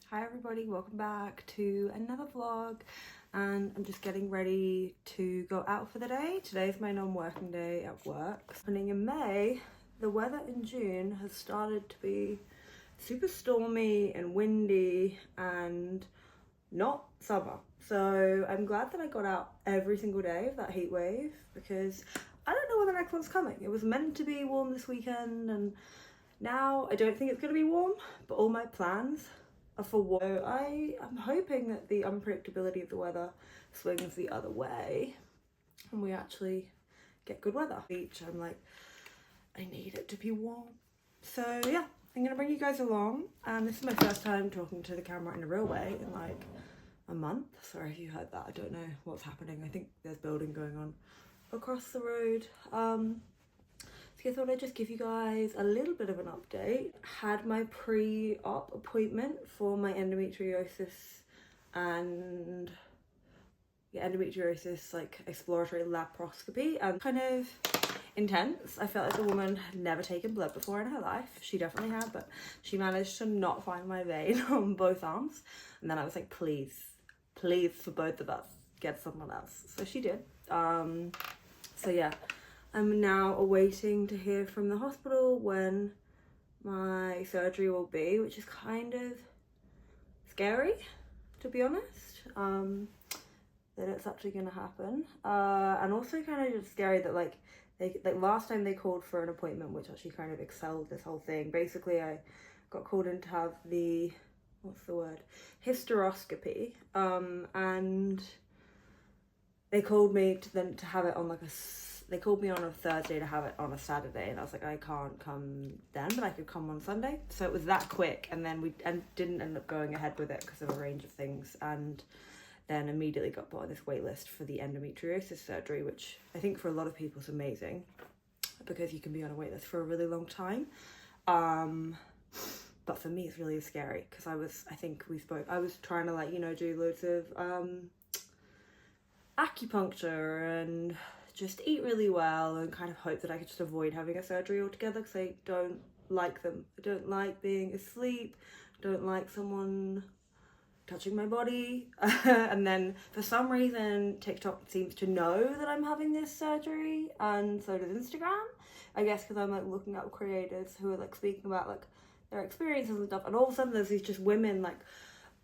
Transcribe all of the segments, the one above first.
Hi everybody, welcome back to another vlog, and I'm just getting ready to go out for the day. Today's my non-working day at work. Happening in May, the weather in June has started to be super stormy and windy and not summer. So I'm glad that I got out every single day of that heat wave, because I don't know when the next one's coming. It was meant to be warm this weekend, and now I don't think it's going to be warm, but all my plans are for warm. So I'm hoping that the unpredictability of the weather swings the other way and we actually get good weather. Beach, I'm like, I need it to be warm. So yeah, I'm going to bring you guys along, and this is my first time talking to the camera in a real way in like a month. Sorry if you heard that, I don't know what's happening. I think there's building going on across the road. So I thought I'd just give you guys a little bit of an update. Had my pre-op appointment for my endometriosis and endometriosis like exploratory laparoscopy, and kind of intense. I felt like the woman had never taken blood before in her life. She definitely had, but she managed to not find my vein on both arms. And then I was like, please for both of us, get someone else. So she did. So yeah, I'm now awaiting to hear from the hospital when my surgery will be, which is kind of scary, to be honest, that it's actually going to happen. And also kind of just scary that like last time they called for an appointment, which actually kind of excelled this whole thing. Basically, I got called in to have the, hysteroscopy, and they called me to have it on like they called me on a Thursday to have it on a Saturday, and I was like, I can't come then, but I could come on Sunday. So it was that quick, and then we didn't end up going ahead with it because of a range of things, and then immediately got put on this wait list for the endometriosis surgery, which I think for a lot of people is amazing because you can be on a wait list for a really long time. But for me, it's really scary because I was trying to like, do loads of acupuncture and just eat really well and kind of hope that I could just avoid having a surgery altogether, because I don't like them. I don't like being asleep, don't like someone touching my body. And then for some reason TikTok seems to know that I'm having this surgery, and so does Instagram, I guess, because I'm like looking up creators who are like speaking about like their experiences and stuff, and all of a sudden there's these just women like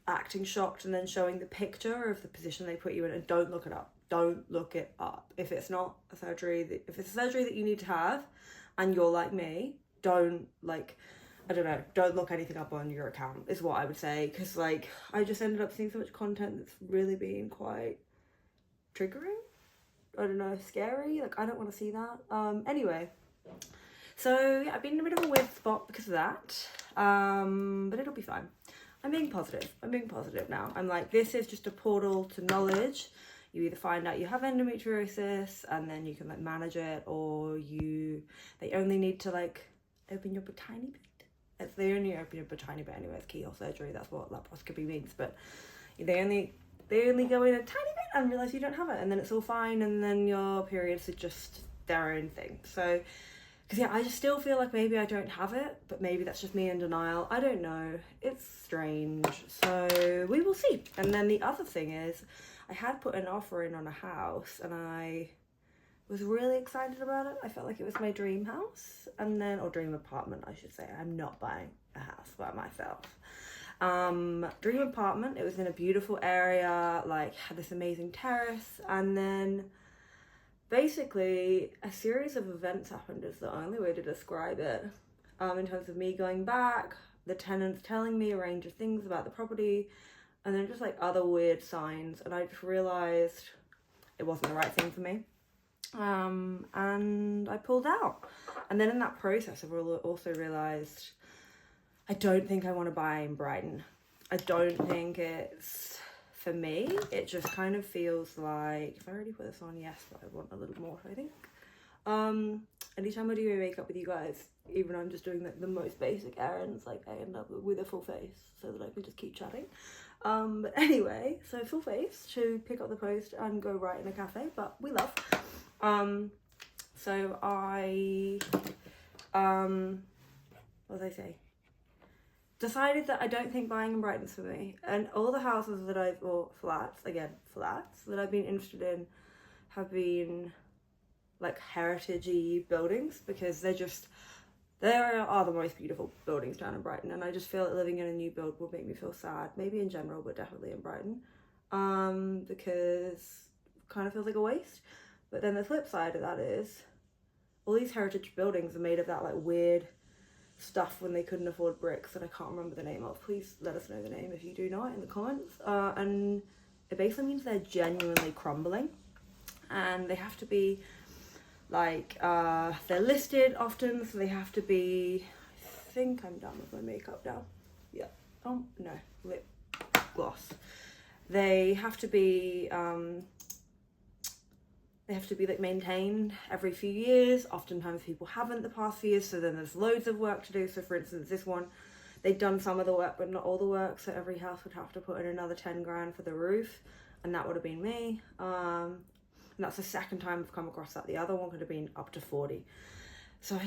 acting shocked and then showing the picture of the position they put you in. And don't look it up. Don't look it up. If it's not a surgery, if it's a surgery that you need to have and you're like me, don't look anything up on your account is what I would say, because like I just ended up seeing so much content that's really being quite triggering, I don't know, scary. Like I don't want to see that. Anyway, so yeah, I've been in a bit of a weird spot because of that, but it'll be fine. I'm being positive now. I'm like, this is just a portal to knowledge. You either find out you have endometriosis and then you can like manage it, or they only need to like open you up a tiny bit. They only open you up a tiny bit anyway. It's keyhole surgery, that's what laparoscopy means. But they only go in a tiny bit and realize you don't have it, and then it's all fine, and then your periods are just their own thing. So, because yeah, I just still feel like maybe I don't have it, but maybe that's just me in denial. I don't know. It's strange. So we will see. And then the other thing is, I had put an offer in on a house, and I was really excited about it. I felt like it was my dream house, or dream apartment, I should say. I'm not buying a house by myself. Dream apartment. It was in a beautiful area, like had this amazing terrace, and then basically a series of events happened is the only way to describe it, in terms of me going back, the tenants telling me a range of things about the property, and then just like other weird signs, and I just realized it wasn't the right thing for me, and I pulled out. And then in that process I've also realized I don't think I want to buy in Brighton. I don't think it's for me. It just kind of feels like, if I already put this on, yes, but I want a little more, I think. Anytime I do my makeup with you guys, even though I'm just doing the most basic errands, like I end up with a full face so that I can just keep chatting. But anyway, so full face to pick up the post and go write in a cafe, but we love. So I, what was I say? decided that I don't think buying in Brighton's for me. And all the houses that I've, or flats that I've been interested in have been like heritage-y buildings, because they are the most beautiful buildings down in Brighton, and I just feel that living in a new build will make me feel sad, maybe in general, but definitely in Brighton, because it kind of feels like a waste. But then the flip side of that is all these heritage buildings are made of that like weird stuff when they couldn't afford bricks that I can't remember the name of. Please let us know the name if you do know it in the comments. And it basically means they're genuinely crumbling, and they have to be like, they're listed often, so they have to be, I think I'm done with my makeup now. Yeah. Oh no, lip gloss. They have to be like maintained every few years. Oftentimes people haven't the past few years, so then there's loads of work to do. So for instance, this one, they've done some of the work but not all the work, so every house would have to put in another 10 grand for the roof, and that would have been me. And that's the second time I've come across that. The other one could have been up to 40. So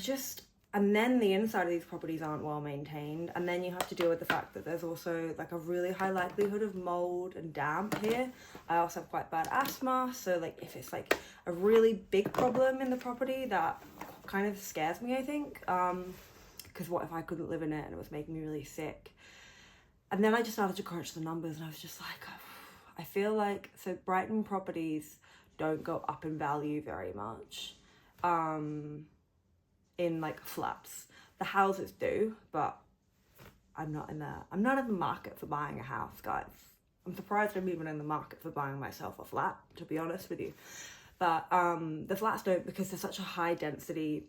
and then the inside of these properties aren't well maintained, and then you have to deal with the fact that there's also like a really high likelihood of mold and damp here. I also have quite bad asthma, so like if it's like a really big problem in the property, that kind of scares me, I think, because what if I couldn't live in it and it was making me really sick? And then I just started to crunch the numbers, and I was just like, I feel like, so Brighton properties don't go up in value very much in like flats. The houses do, but I'm not in the market for buying a house, guys. I'm surprised I'm even in the market for buying myself a flat, to be honest with you. But the flats don't, because there's such a high density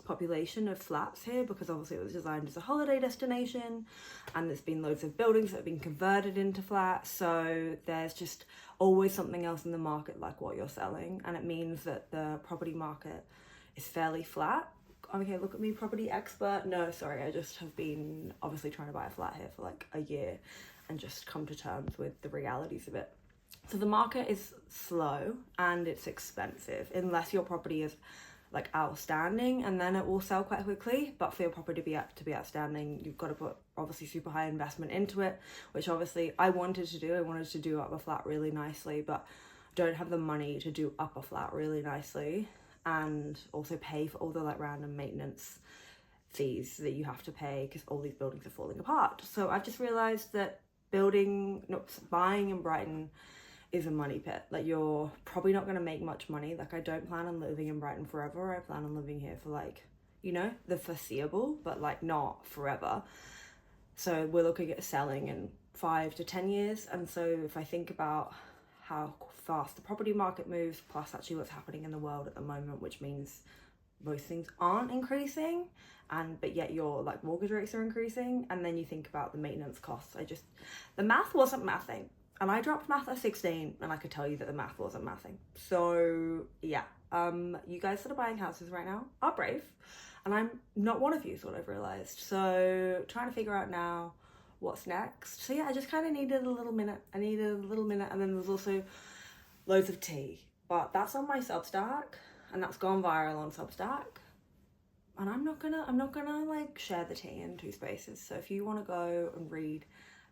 population of flats here, because obviously it was designed as a holiday destination, and there's been loads of buildings that have been converted into flats, so there's just always something else in the market like what you're selling, and it means that the property market is fairly flat. Okay, look at me, property expert. No, sorry, I just have been obviously trying to buy a flat here for like a year and just come to terms with the realities of it. So the market is slow and it's expensive unless your property is like outstanding, and then it will sell quite quickly. But for your property to be outstanding, you've got to put obviously super high investment into it, which obviously I wanted to do. I wanted to do up a flat really nicely, but don't have the money to do up a flat really nicely and also pay for all the like random maintenance fees that you have to pay because all these buildings are falling apart. So I've just realized that buying in Brighton is a money pit. Like, you're probably not going to make much money. Like, I don't plan on living in Brighton forever. I plan on living here for like, you know, the foreseeable, but like not forever. So we're looking at selling in 5 to 10 years. And so if I think about how fast the property market moves, plus actually what's happening in the world at the moment, which means most things aren't increasing, but yet your like mortgage rates are increasing, and then you think about the maintenance costs. The math wasn't mathing. And I dropped math at 16, and I could tell you that the math wasn't mathing. So yeah, you guys that are buying houses right now are brave, and I'm not one of you, is what I've realized. So trying to figure out now what's next. So yeah, I just kind of needed a little minute. And then there's also loads of tea, but that's on my Substack, and that's gone viral on Substack. And I'm not gonna like share the tea in 2 spaces. So if you want to go and read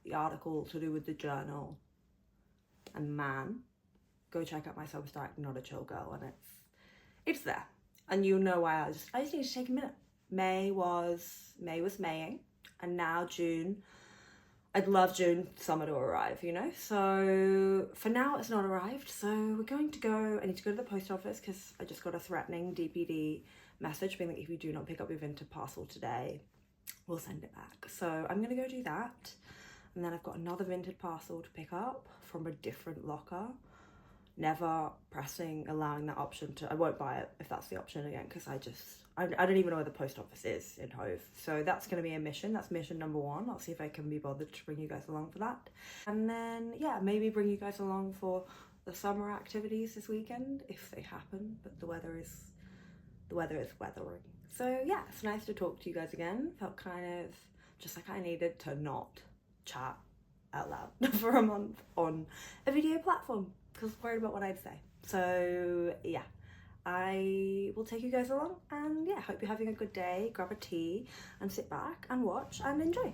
the article to do with the journal and man, go check out my Substack, Not a Chill Girl, and it's there. And you'll know why I just need to take a minute. May was Maying, and now June. I'd love June summer to arrive, you know? So for now it's not arrived, so we're going to go, I need to go to the post office because I just got a threatening DPD message being like, if you do not pick up your vintage parcel today, we'll send it back. So I'm gonna go do that. And then I've got another vintage parcel to pick up from a different locker. Never allowing that option to, I won't buy it if that's the option again, because I don't even know where the post office is in Hove. So that's going to be a mission. That's mission number 1. I'll see if I can be bothered to bring you guys along for that. And then, yeah, maybe bring you guys along for the summer activities this weekend, if they happen. But the weather is weathering. So yeah, it's nice to talk to you guys again. Felt kind of just like I needed to not chat out loud for a month on a video platform because I was worried about what I'd say. So yeah, I will take you guys along, and yeah, hope you're having a good day. Grab a tea and sit back and watch and enjoy.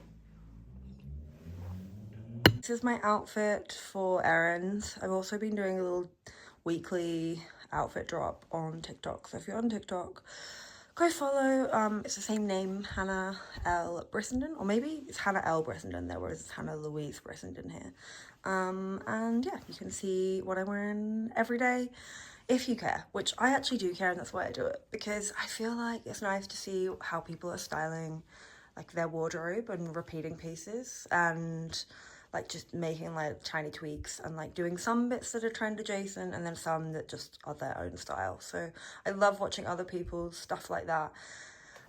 This is my outfit for errands. I've also been doing a little weekly outfit drop on TikTok. So if you're on TikTok, go follow. It's the same name, Hannah L. Brissenden, or maybe it's Hannah L. Brissenden there, whereas it's Hannah Louise Brissenden here. And yeah, you can see what I'm wearing every day if you care, which I actually do care, and that's why I do it, because I feel like it's nice to see how people are styling like their wardrobe and repeating pieces and like just making like tiny tweaks and like doing some bits that are trend adjacent and then some that just are their own style. So I love watching other people's stuff like that.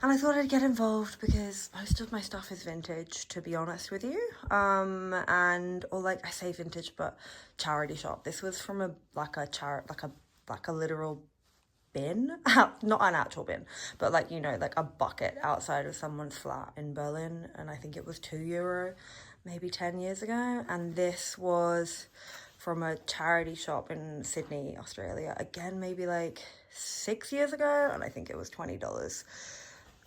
And I thought I'd get involved because most of my stuff is vintage, to be honest with you. And, or like I say vintage, but charity shop. This was from a literal bin, not an actual bin, but like, you know, like a bucket outside of someone's flat in Berlin. And I think it was €2 maybe 10 years ago. And this was from a charity shop in Sydney, Australia, again maybe like 6 years ago, and I think it was $20.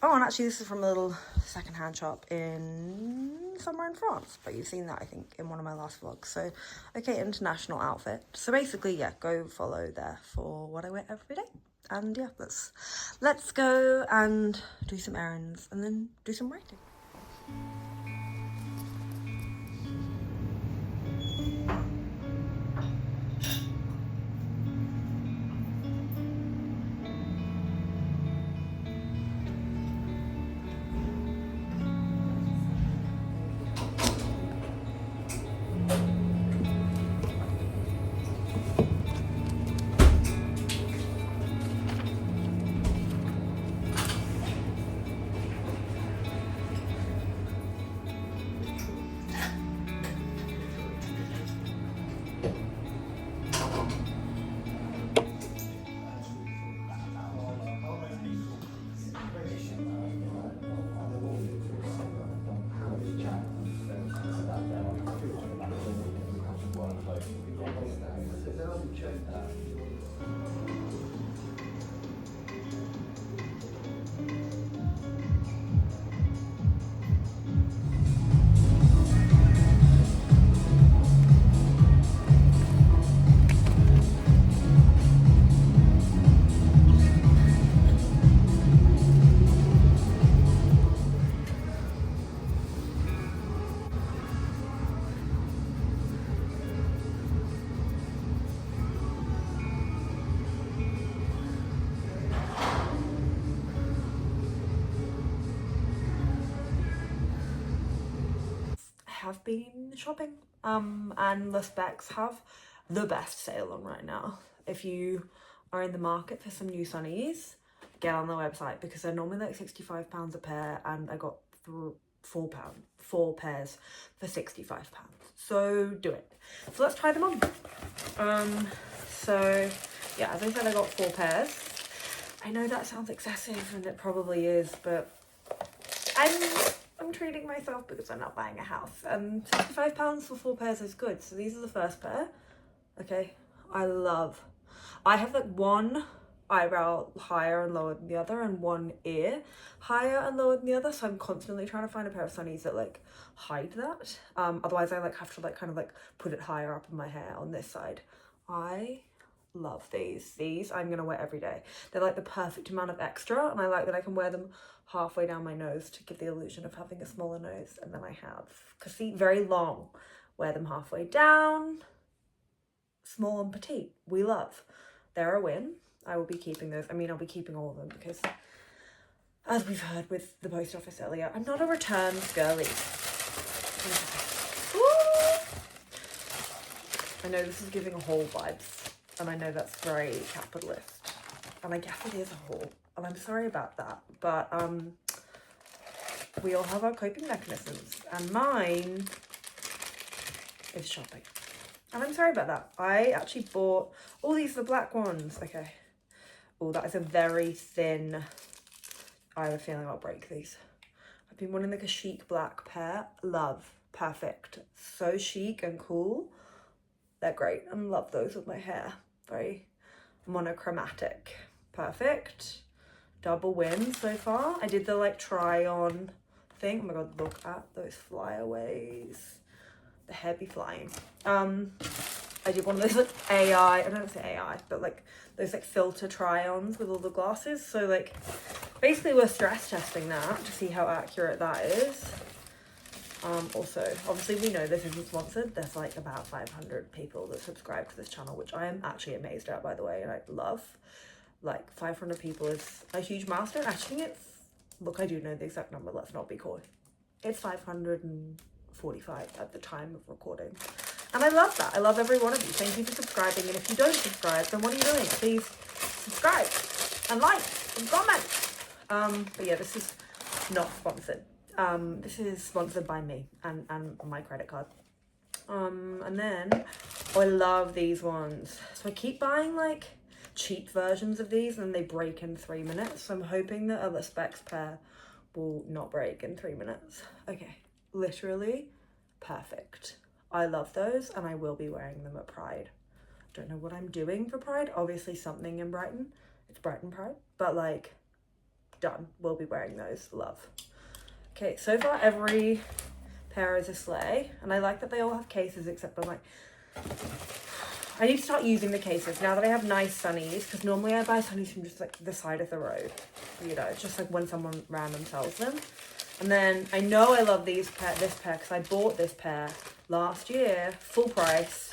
Oh, and actually this is from a little secondhand shop in somewhere in France, but you've seen that I think in one of my last vlogs. So okay, international outfit. So basically, yeah, go follow there for what I wear every day. And yeah, let's go and do some errands and then do some writing. Have been shopping and the Specs have the best sale on right now. If you are in the market for some new sunnies, get on the website because they're normally like £65 a pair, and I got four pairs for £65. So do it. So let's try them on. So yeah, as I said, I got 4 pairs. I know that sounds excessive, and it probably is, but I'm treating myself because I'm not buying a house, and £65 for 4 pairs is good. So these are the first pair. Okay, I have like one eyebrow higher and lower than the other, and one ear higher and lower than the other, so I'm constantly trying to find a pair of sunnies that like hide that. Otherwise I like have to like kind of like put it higher up in my hair on this side. I love these. I'm gonna wear every day. They're like the perfect amount of extra, and I like that I can wear them halfway down my nose to give the illusion of having a smaller nose. And then I have, because see, very long, wear them halfway down, small and petite, we love. They're a win. I will be keeping those. I mean, I'll be keeping all of them because, as we've heard with the post office earlier, I'm not a returns girly. I know this is giving a haul vibes, and I know that's very capitalist, and I guess it is a haul, and I'm sorry about that, but we all have our coping mechanisms, and mine is shopping. And I'm sorry about that. I actually bought all these, the black ones. Okay. Oh, that is a very thin. I have a feeling I'll break these. I've been wanting like a chic black pair. Love. Perfect. So chic and cool. They're great. I love those with my hair. Very monochromatic. Perfect. Double win so far. I did the like try on thing. Oh my god, look at those flyaways. the hair be flying. I did one of those like I don't know if it's AI, but like those like filter try-ons with all the glasses. So like basically we're stress testing that to see how accurate that is. Also, obviously we know this isn't sponsored. There's like about 500 people that subscribe to this channel, which I am actually amazed at, by the way, and I love. Like 500 people is a huge milestone. I think it's, look, I do know the exact number, let's not be coy. It's 545 at the time of recording. And I love that. I love every one of you. Thank you for subscribing. And if you don't subscribe, then what are you doing? Please subscribe and like and comment. But yeah, this is not sponsored. This is sponsored by me and my credit card. And then, oh, I love these ones. So I keep buying like cheap versions of these and they break in 3 minutes. So I'm hoping that a specs pair will not break in 3 minutes. Okay, literally perfect. I love those and I will be wearing them at Pride. Don't know what I'm doing for Pride. Obviously something in Brighton. It's Brighton Pride. But like, done. We'll be wearing those. Love. Okay, so far every pair is a sleigh. And I like that they all have cases, except I'm like, I need to start using the cases now that I have nice sunnies, because normally I buy sunnies from just like the side of the road. You know, it's just like when someone random sells them. And then I know I love this pair because I bought this pair last year, full price,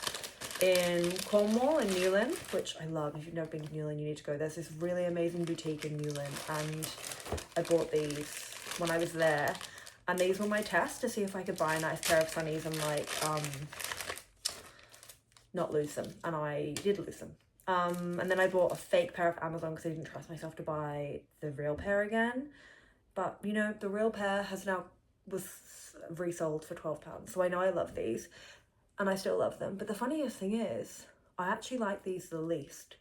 in Cornwall in Newlyn, which I love. If you've never been to Newlyn, you need to go. There's this really amazing boutique in Newlyn, and I bought these when I was there. And these were my test to see if I could buy a nice pair of sunnies and like, not lose them. And I did lose them. And then I bought a fake pair of Amazon because I didn't trust myself to buy the real pair again. But, you know, the real pair was resold for £12. So I know I love these and I still love them. But the funniest thing is I actually like these the least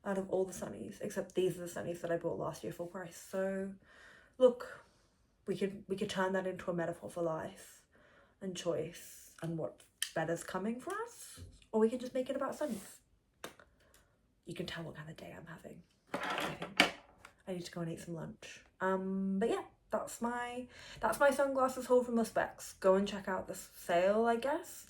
out of all the sunnies, except these are the sunnies that I bought last year full price. So look, we could turn that into a metaphor for life and choice and what better's coming for us, or we can just make it about sunnies. You can tell what kind of day I'm having. I think I need to go and eat some lunch. But yeah, that's my sunglasses haul from the specs. Go and check out the sale, I guess.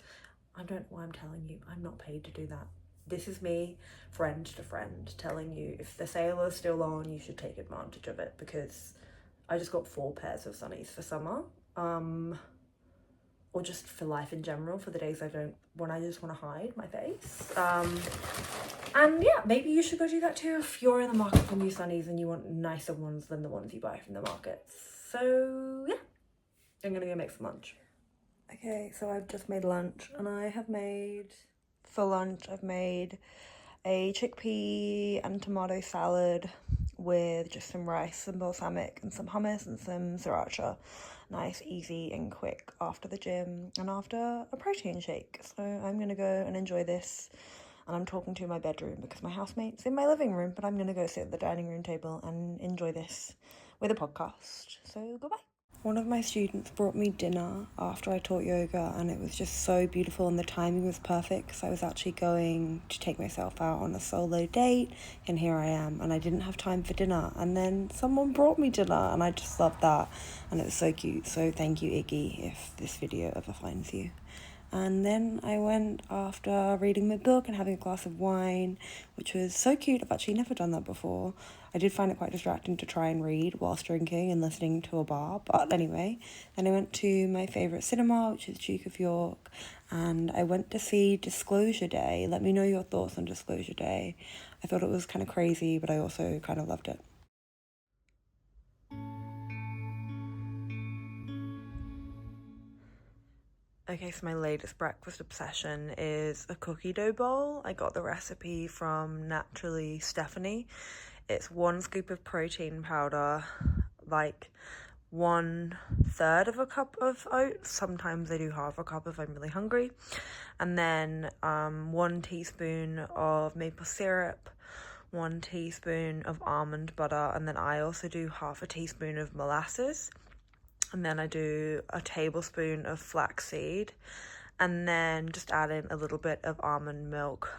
I don't know why I'm telling you. I'm not paid to do that. This is me, friend to friend, telling you if the sale is still on, you should take advantage of it, because I just got 4 pairs of sunnies for summer. Or just for life in general, for the days when I just want to hide my face. And yeah, maybe you should go do that too if you're in the market for new sunnies and you want nicer ones than the ones you buy from the market. So yeah, I'm gonna go make some lunch. Okay, so I've just made lunch and I've made a chickpea and tomato salad with just some rice, some balsamic and some hummus and some sriracha. Nice, easy and quick after the gym and after a protein shake. So I'm gonna go and enjoy this, and I'm talking to my bedroom because my housemate's in my living room, but I'm gonna go sit at the dining room table and enjoy this with a podcast. So goodbye. One of my students brought me dinner after I taught yoga, and it was just so beautiful and the timing was perfect because I was actually going to take myself out on a solo date, and here I am, and I didn't have time for dinner, and then someone brought me dinner and I just loved that, and it was so cute. So thank you, Iggy, if this video ever finds you. And then I went after reading my book and having a glass of wine, which was so cute. I've actually never done that before. I did find it quite distracting to try and read whilst drinking and listening to a bar. But anyway, then I went to my favourite cinema, which is Duke of York. And I went to see Disclosure Day. Let me know your thoughts on Disclosure Day. I thought it was kind of crazy, but I also kind of loved it. Okay, so my latest breakfast obsession is a cookie dough bowl. I got the recipe from Naturally Stefanie. It's 1 scoop of protein powder, like 1/3 of a cup of oats. Sometimes I do half a cup if I'm really hungry. And then 1 teaspoon of maple syrup, 1 teaspoon of almond butter, and then I also do half a teaspoon of molasses. And then I do a tablespoon of flaxseed, and then just add in a little bit of almond milk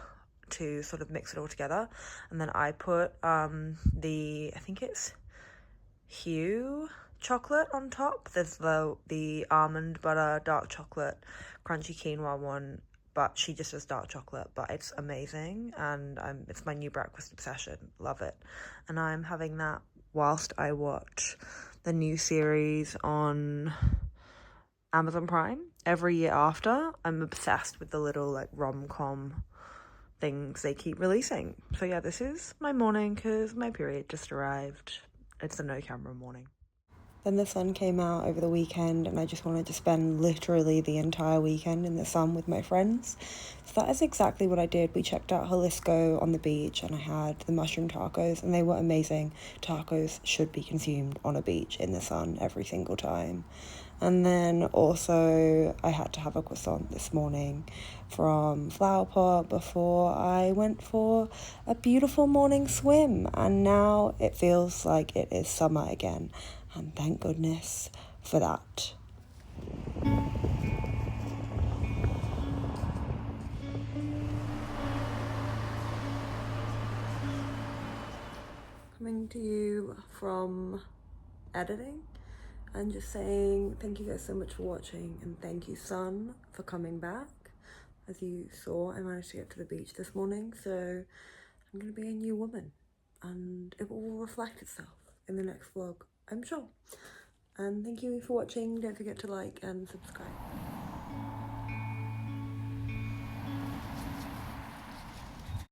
to sort of mix it all together. And then I put I think it's Hue chocolate on top. There's the almond butter, dark chocolate, crunchy quinoa one, but she just does dark chocolate, but it's amazing, and it's my new breakfast obsession. Love it. And I'm having that whilst I watch the new series on Amazon Prime every year after. I'm obsessed with the little like rom-com things they keep releasing. So yeah, this is my morning because my period just arrived. It's a no camera morning. Then the sun came out over the weekend, and I just wanted to spend literally the entire weekend in the sun with my friends. So that is exactly what I did. We checked out Halisco on the beach, and I had the mushroom tacos, and they were amazing. Tacos should be consumed on a beach in the sun every single time. And then also I had to have a croissant this morning from Flower Pot before I went for a beautiful morning swim. And now it feels like it is summer again. And thank goodness for that. Coming to you from editing and just saying thank you guys so much for watching, and thank you, sun, for coming back. As you saw, I managed to get to the beach this morning, so I'm going to be a new woman, and it will reflect itself in the next vlog, I'm sure. And thank you for watching. Don't forget to like and subscribe.